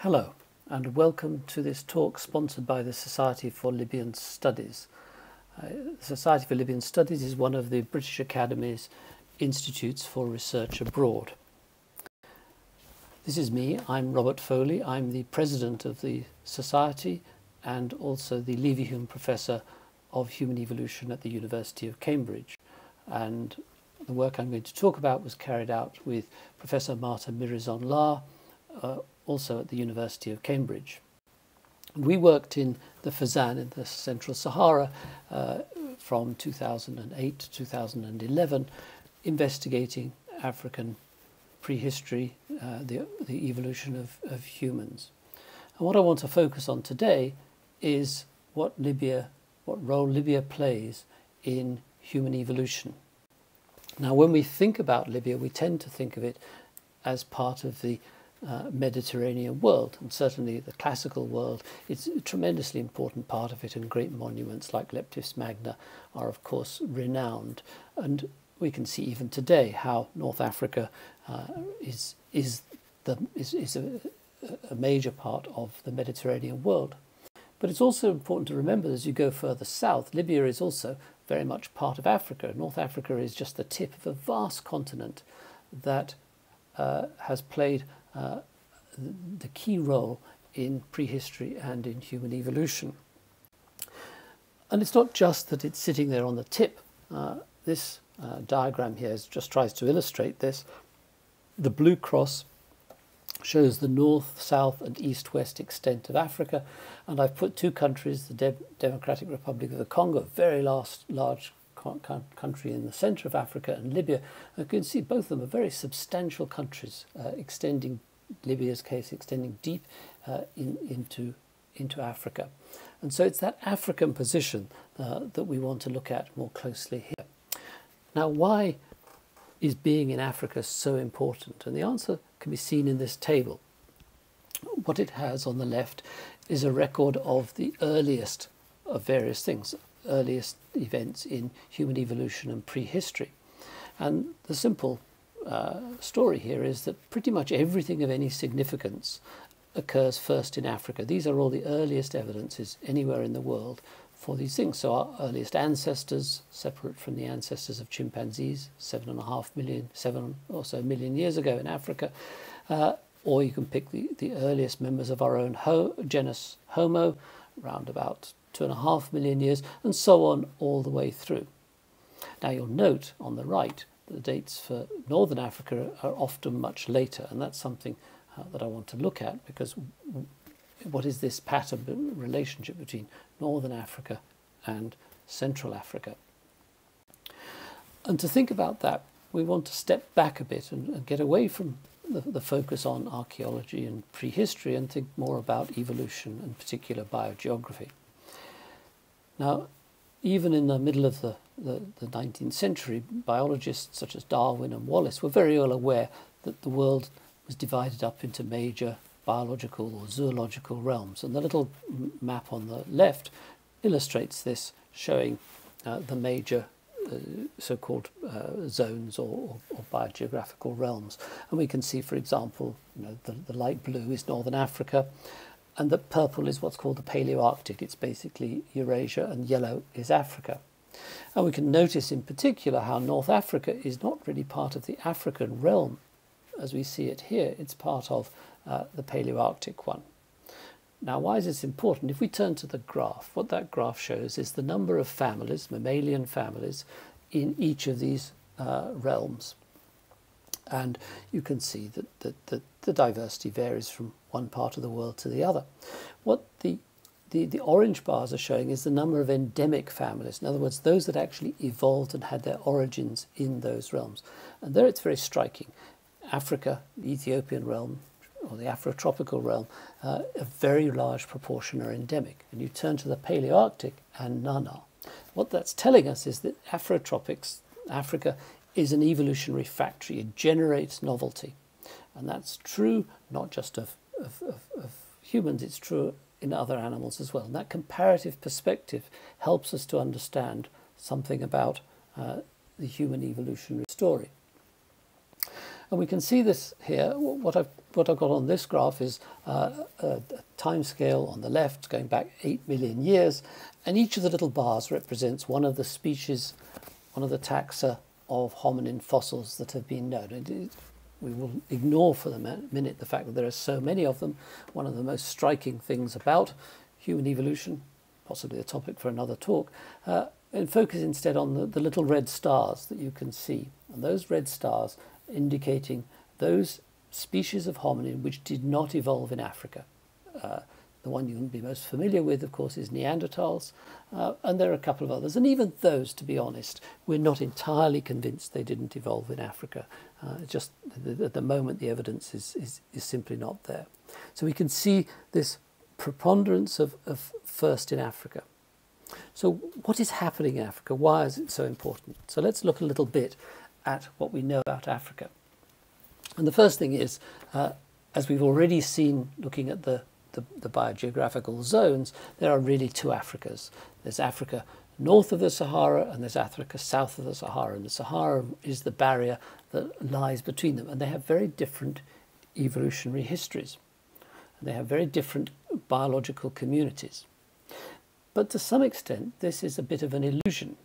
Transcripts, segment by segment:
Hello and welcome to this talk sponsored by the Society for Libyan Studies. The Society for Libyan Studies is one of the British Academy's institutes for research abroad. This is me, I'm Robert Foley, I'm the president of the Society and also the Leverhulme Professor of Human Evolution at the University of Cambridge. And the work I'm going to talk about was carried out with Professor Marta Mirizon-La, also at the University of Cambridge. We worked in the Fezzan in the Central Sahara from 2008 to 2011, investigating African prehistory, the evolution of humans. And what I want to focus on today is what role Libya plays in human evolution. Now, when we think about Libya, we tend to think of it as part of the Mediterranean world, and certainly the classical world. It's a tremendously important part of it, and great monuments like Leptis Magna are of course renowned. And we can see even today how North Africa is a major part of the Mediterranean world. But it's also important to remember, as you go further south, Libya is also very much part of Africa. North Africa is just the tip of a vast continent that has played the key role in prehistory and in human evolution. And it's not just that it's sitting there on the tip. This diagram here just tries to illustrate this. The blue cross shows the north, south and east-west extent of Africa, and I've put two countries, the Democratic Republic of the Congo, a very large country in the centre of Africa, and Libya. You can see both of them are very substantial countries, extending, Libya's case, extending deep into Africa. And so it's that African position that we want to look at more closely here. Now, why is being in Africa so important? And the answer can be seen in this table. What it has on the left is a record of the earliest of various things, earliest events in human evolution and prehistory. And the simple story here is that pretty much everything of any significance occurs first in Africa. These are all the earliest evidences anywhere in the world for these things. So our earliest ancestors, separate from the ancestors of chimpanzees, 7 or so million years ago in Africa, or you can pick the earliest members of our own genus Homo, around about 2.5 million years, and so on all the way through. Now you'll note on the right that the dates for Northern Africa are often much later, and that's something that I want to look at, because what is this pattern relationship between Northern Africa and Central Africa? And to think about that, we want to step back a bit and get away from the focus on archaeology and prehistory and think more about evolution, and particular biogeography. Now, even in the middle of the 19th century, biologists such as Darwin and Wallace were very well aware that the world was divided up into major biological or zoological realms. And the little map on the left illustrates this, showing the major so-called zones or biogeographical realms. And we can see, for example, the light blue is Northern Africa, and the purple is what's called the Paleoarctic. It's basically Eurasia, and yellow is Africa. And we can notice in particular how North Africa is not really part of the African realm as we see it here. It's part of the Paleoarctic one. Now, why is this important? If we turn to the graph, what that graph shows is the number of families, mammalian families, in each of these realms. And you can see that the diversity varies from one part of the world to the other. What the orange bars are showing is the number of endemic families. In other words, those that actually evolved and had their origins in those realms. And there it's very striking. Africa, the Ethiopian realm, or the Afrotropical realm, a very large proportion are endemic. And you turn to the Paleoarctic and none are. What that's telling us is that Afrotropics, Africa, is an evolutionary factory. It generates novelty. And that's true not just of humans, it's true in other animals as well. And that comparative perspective helps us to understand something about the human evolutionary story. And we can see this here. What I've got on this graph is a time scale on the left going back 8 million years, and each of the little bars represents one of the species, one of the taxa of hominin fossils that have been known. We will ignore for the minute the fact that there are so many of them. One of the most striking things about human evolution, possibly a topic for another talk, and focus instead on the little red stars that you can see. And those red stars indicating those species of hominin which did not evolve in Africa. The one you will be most familiar with, of course, is Neanderthals, and there are a couple of others. And even those, to be honest, we're not entirely convinced they didn't evolve in Africa. Just at the moment, the evidence is simply not there. So we can see this preponderance of first in Africa. So what is happening in Africa? Why is it so important? So let's look a little bit at what we know about Africa. And the first thing is, as we've already seen looking at the biogeographical zones, there are really two Africas. There's Africa north of the Sahara and there's Africa south of the Sahara. And the Sahara is the barrier that lies between them. And they have very different evolutionary histories. And they have very different biological communities. But to some extent, this is a bit of an illusion,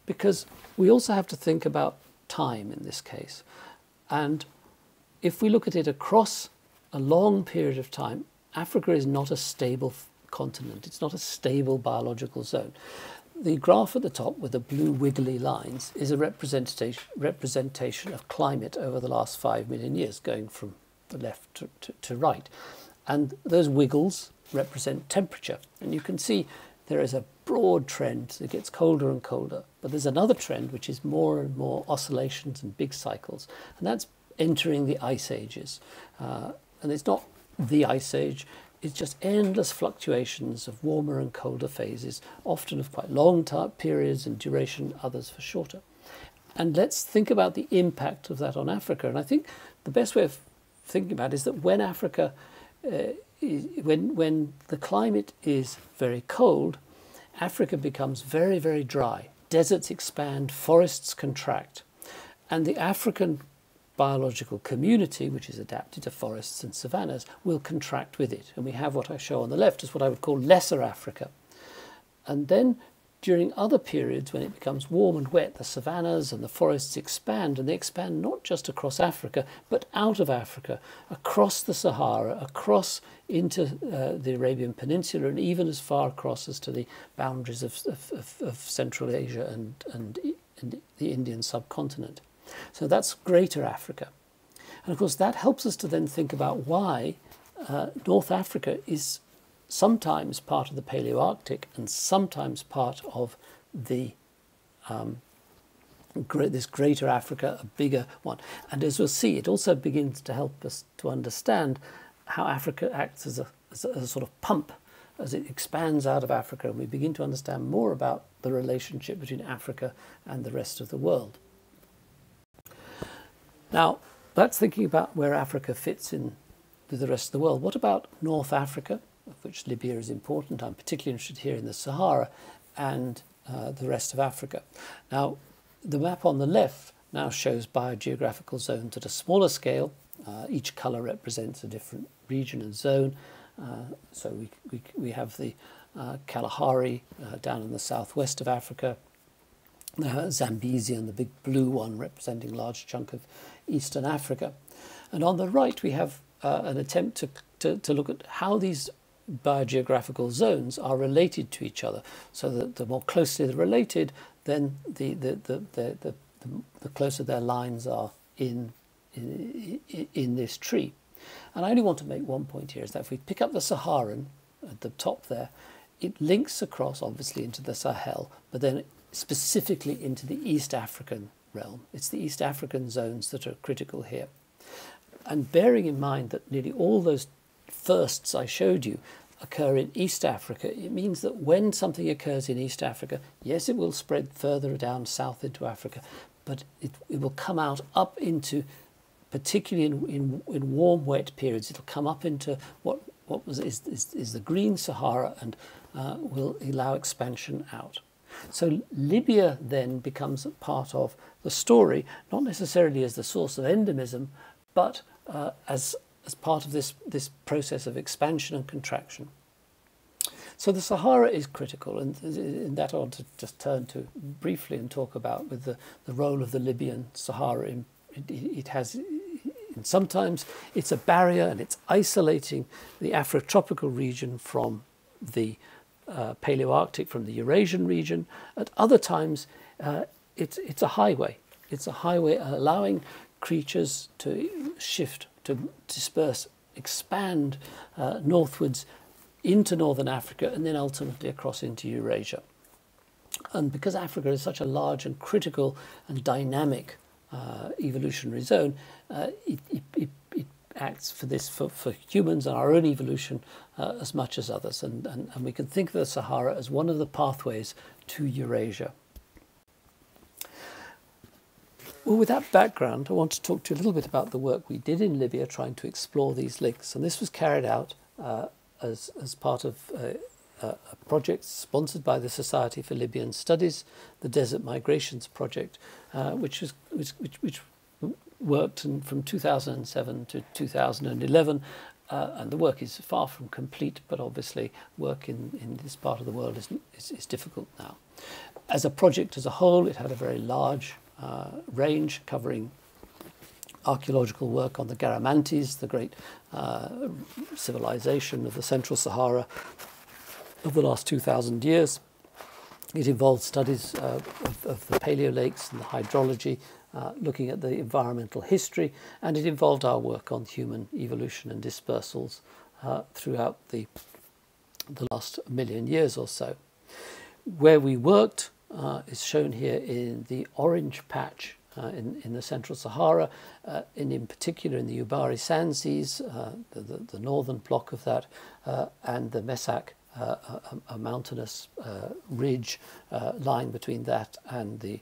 because we also have to think about time in this case. And if we look at it across a long period of time, Africa is not a stable continent. It's not a stable biological zone. The graph at the top with the blue wiggly lines is a representation of climate over the last 5 million years, going from the left to right. And those wiggles represent temperature. And you can see there is a broad trend. It gets colder and colder. But there's another trend, which is more and more oscillations and big cycles. And that's entering the ice ages. And it's not the ice age. It's just endless fluctuations of warmer and colder phases, often of quite long periods and duration, others for shorter. And let's think about the impact of that on Africa. And I think the best way of thinking about it is that when Africa, when the climate is very cold, Africa becomes very, very dry. Deserts expand, forests contract. And the African biological community, which is adapted to forests and savannas, will contract with it. And we have what I show on the left as what I would call lesser Africa. And then during other periods, when it becomes warm and wet, the savannas and the forests expand, and they expand not just across Africa, but out of Africa, across the Sahara, across into the Arabian Peninsula, and even as far across as to the boundaries of Central Asia and the Indian subcontinent. So that's Greater Africa. And of course that helps us to then think about why North Africa is sometimes part of the Paleoarctic and sometimes part of the this Greater Africa, a bigger one. And as we'll see, it also begins to help us to understand how Africa acts as a sort of pump as it expands out of Africa, and we begin to understand more about the relationship between Africa and the rest of the world. Now, that's thinking about where Africa fits in with the rest of the world. What about North Africa, of which Libya is important? I'm particularly interested here in the Sahara and the rest of Africa. Now, the map on the left now shows biogeographical zones at a smaller scale. Each colour represents a different region and zone. So we have the Kalahari down in the southwest of Africa, Zambezi and the big blue one representing a large chunk of Eastern Africa. And on the right we have an attempt to look at how these biogeographical zones are related to each other, so that the more closely they're related, then the closer their lines are in this tree. And I only want to make one point here, is that if we pick up the Saharan at the top there, it links across obviously into the Sahel, but then specifically into the East African realm. It's the East African zones that are critical here. And bearing in mind that nearly all those firsts I showed you occur in East Africa, it means that when something occurs in East Africa, yes, it will spread further down south into Africa, but it will come out up into, particularly in warm, wet periods, it'll come up into what is the green Sahara and will allow expansion out. So Libya then becomes part of the story, not necessarily as the source of endemism, but as part of this process of expansion and contraction. So the Sahara is critical, and in that I want to just turn to briefly and talk about with the role of the Libyan Sahara. It has, sometimes it's a barrier and it's isolating the Afrotropical region from the Paleoarctic, from the Eurasian region. At other times, it's a highway. It's a highway allowing creatures to shift, to disperse, expand northwards into northern Africa and then ultimately across into Eurasia. And because Africa is such a large and critical and dynamic evolutionary zone, it acts for humans and our own evolution as much as others. And we can think of the Sahara as one of the pathways to Eurasia. Well, with that background, I want to talk to you a little bit about the work we did in Libya trying to explore these links. And this was carried out as part of a project sponsored by the Society for Libyan Studies, the Desert Migrations Project, which worked from 2007 to 2011. And the work is far from complete, but obviously work in this part of the world is difficult now. As a project as a whole, it had a very large range covering archaeological work on the Garamantes, the great civilization of the Central Sahara of the last 2,000 years. It involved studies of the paleo lakes and the hydrology, looking at the environmental history, and it involved our work on human evolution and dispersals throughout the last million years or so. Where we worked is shown here in the orange patch in the Central Sahara, and in particular in the Ubari Sand Seas, the northern block of that, and the Mesak, a mountainous ridge lying between that and the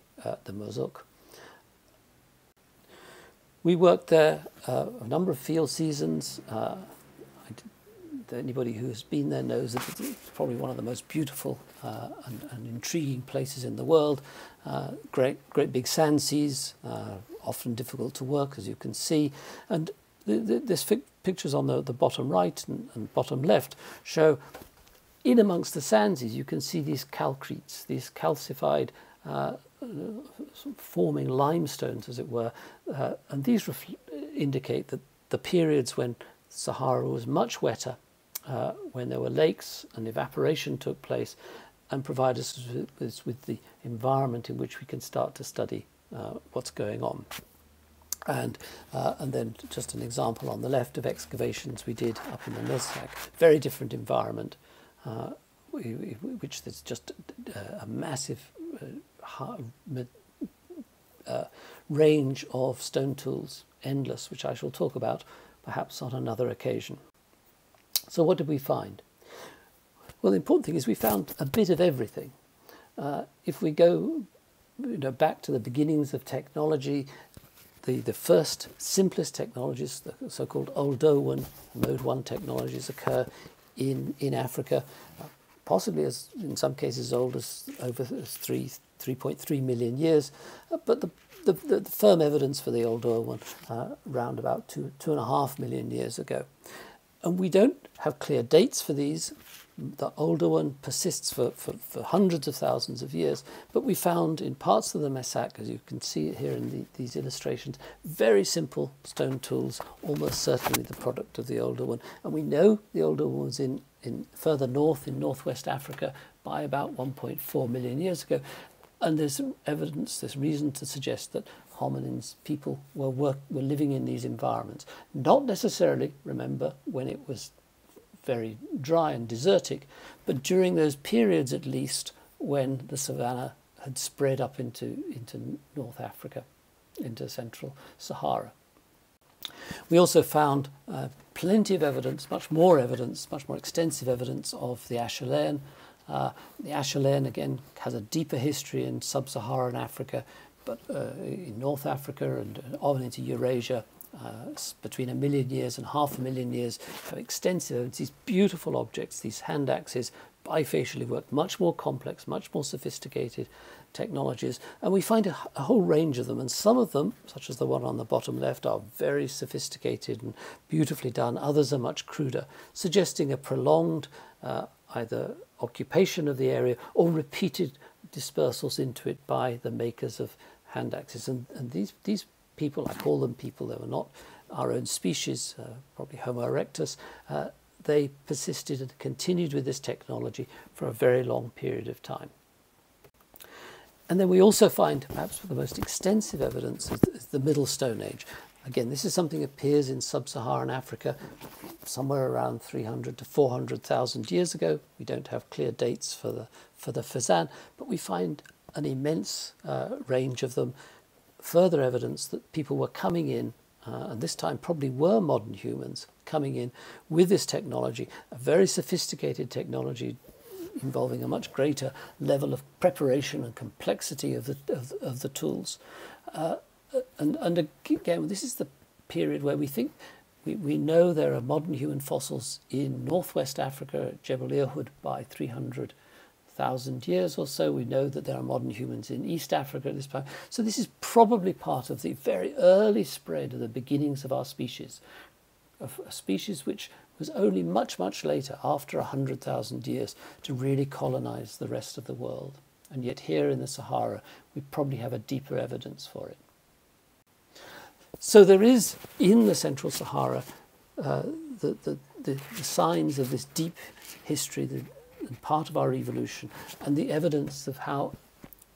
Mozouk. We worked there a number of field seasons. Anybody who has been there knows that it's probably one of the most beautiful and intriguing places in the world. Great big sand seas, often difficult to work, as you can see. And this pictures on the bottom right and bottom left show in amongst the sand seas you can see these calcretes, these calcified forming limestones, as it were. And these indicate that the periods when Sahara was much wetter, when there were lakes and evaporation took place, and provide us with the environment in which we can start to study what's going on. And then just an example on the left of excavations we did up in the Mesak. Very different environment, which there's just a massive range of stone tools, endless, which I shall talk about perhaps on another occasion. So what did we find? Well, the important thing is we found a bit of everything. If we go back to the beginnings of technology, the first simplest technologies, the so-called Old-Derwent Mode 1 technologies, occur in Africa, possibly as in some cases old as over 3.3 million years, but the firm evidence for the Old-Derwent round about 2.5 million years ago. And we don't have clear dates for these. The older one persists for hundreds of thousands of years, but we found in parts of the Mesak, as you can see here in these illustrations, very simple stone tools, almost certainly the product of the older one. And we know the older one was in further north, in northwest Africa, by about 1.4 million years ago. And there's evidence, there's reason to suggest that hominins, people, were living in these environments. Not necessarily, remember, when it was very dry and desertic, but during those periods at least when the savanna had spread up into North Africa, into Central Sahara. We also found plenty of evidence, much more extensive evidence of the Acheulean. The Acheulean, again, has a deeper history in sub-Saharan Africa, but in North Africa and on into Eurasia, between 1 million years and 500,000 years, have extensive evidence. These beautiful objects, these hand axes, bifacially worked, much more complex, much more sophisticated technologies, and we find a whole range of them, and some of them, such as the one on the bottom left, are very sophisticated and beautifully done. Others are much cruder, suggesting a prolonged either occupation of the area or repeated dispersals into it by the makers of hand axes. And these people, I call them people, they were not our own species, probably Homo erectus, they persisted and continued with this technology for a very long period of time. And then we also find, perhaps the most extensive evidence, is the Middle Stone Age. Again, this is something that appears in sub-Saharan Africa somewhere around 300 to 400,000 years ago. We don't have clear dates for the Fezzan, but we find an immense range of them. Further evidence that people were coming in, and this time probably were modern humans, coming in with this technology, a very sophisticated technology involving a much greater level of preparation and complexity of the tools. And again, this is the period where we think we know there are modern human fossils in northwest Africa at Jebel Irhoud by 300,000 years or so. We know that there are modern humans in East Africa at this time. So this is probably part of the very early spread of the beginnings of our species, of a species which was only much, much later, after 100,000 years, to really colonize the rest of the world. And yet here in the Sahara, we probably have a deeper evidence for it. So there is, in the Central Sahara, the signs of this deep history, and part of our evolution, and the evidence of how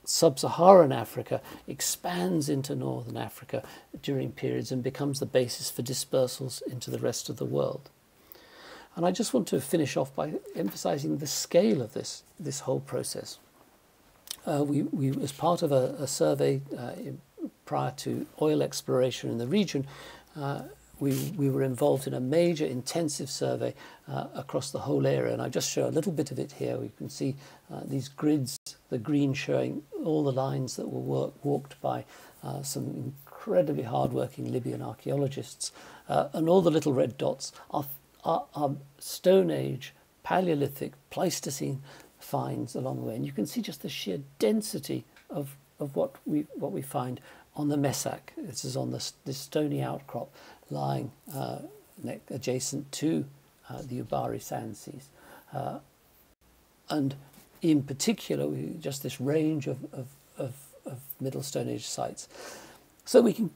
sub-Saharan Africa expands into northern Africa during periods and becomes the basis for dispersals into the rest of the world. And I just want to finish off by emphasizing the scale of this whole process. We as part of a survey prior to oil exploration in the region, we were involved in a major intensive survey across the whole area, and I just show a little bit of it here. We can see these grids, the green showing all the lines that were walked by some incredibly hard-working Libyan archaeologists, and all the little red dots are Stone Age, Paleolithic, Pleistocene finds along the way, and you can see just the sheer density of what we find on the Messac. This is on this stony outcrop lying adjacent to the Ubari sand seas, and in particular, just this range of Middle Stone Age sites. So we can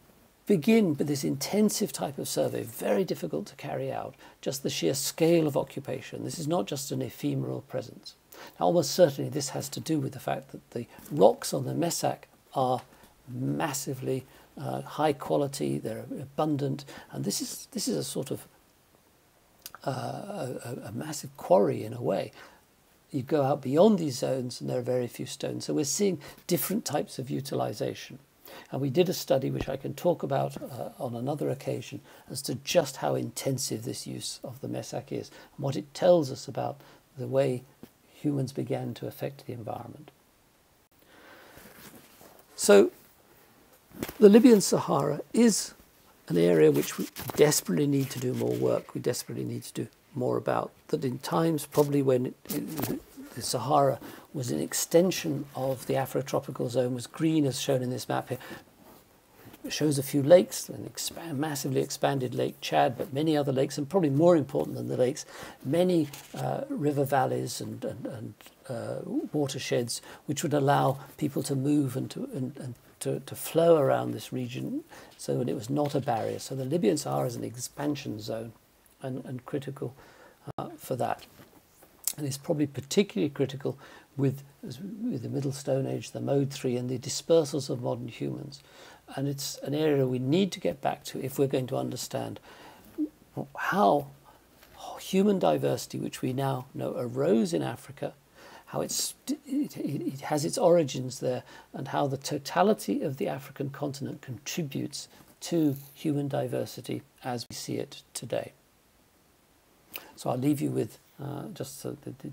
begin with this intensive type of survey, very difficult to carry out, just the sheer scale of occupation. This is not just an ephemeral presence. Now, almost certainly this has to do with the fact that the rocks on the Messac are massively high quality, they're abundant, and this is a sort of a massive quarry in a way. You go out beyond these zones and there are very few stones. So we're seeing different types of utilization. And we did a study which I can talk about on another occasion as to just how intensive this use of the Messac is and what it tells us about the way humans began to affect the environment. So the Libyan Sahara is an area which we desperately need to do more work, we desperately need to do more about. That in times probably when the Sahara was an extension of the Afrotropical zone, was green as shown in this map here. It shows a few lakes, an massively expanded Lake Chad, but many other lakes, and probably more important than the lakes, many river valleys and watersheds, which would allow people to move and to flow around this region, so that it was not a barrier. So the Libyan Sahara is an expansion zone and critical for that. And it's probably particularly critical with the Middle Stone Age, the Mode 3, and the dispersals of modern humans. And it's an area we need to get back to if we're going to understand how human diversity, which we now know arose in Africa, how it has its origins there, and how the totality of the African continent contributes to human diversity as we see it today. So I'll leave you with just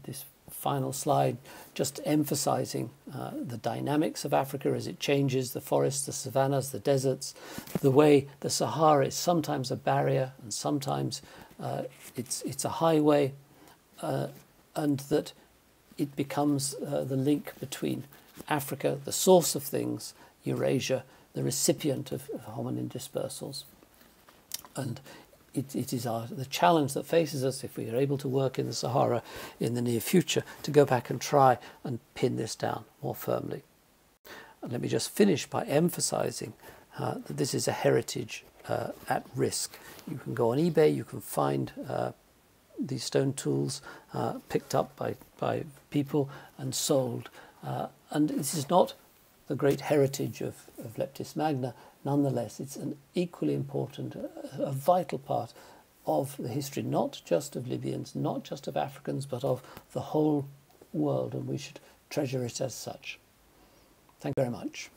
this final slide, just emphasizing the dynamics of Africa as it changes, the forests, the savannas, the deserts, the way the Sahara is sometimes a barrier and sometimes it's a highway, and that it becomes the link between Africa, the source of things, Eurasia, the recipient of hominin dispersals. And it is the challenge that faces us, if we are able to work in the Sahara in the near future, to go back and try and pin this down more firmly. And let me just finish by emphasizing that this is a heritage at risk. You can go on eBay, you can find these stone tools picked up by people and sold. And this is not the great heritage of Leptis magna. Nonetheless, it's an equally important, a vital part of the history, not just of Libyans, not just of Africans, but of the whole world, and we should treasure it as such. Thank you very much.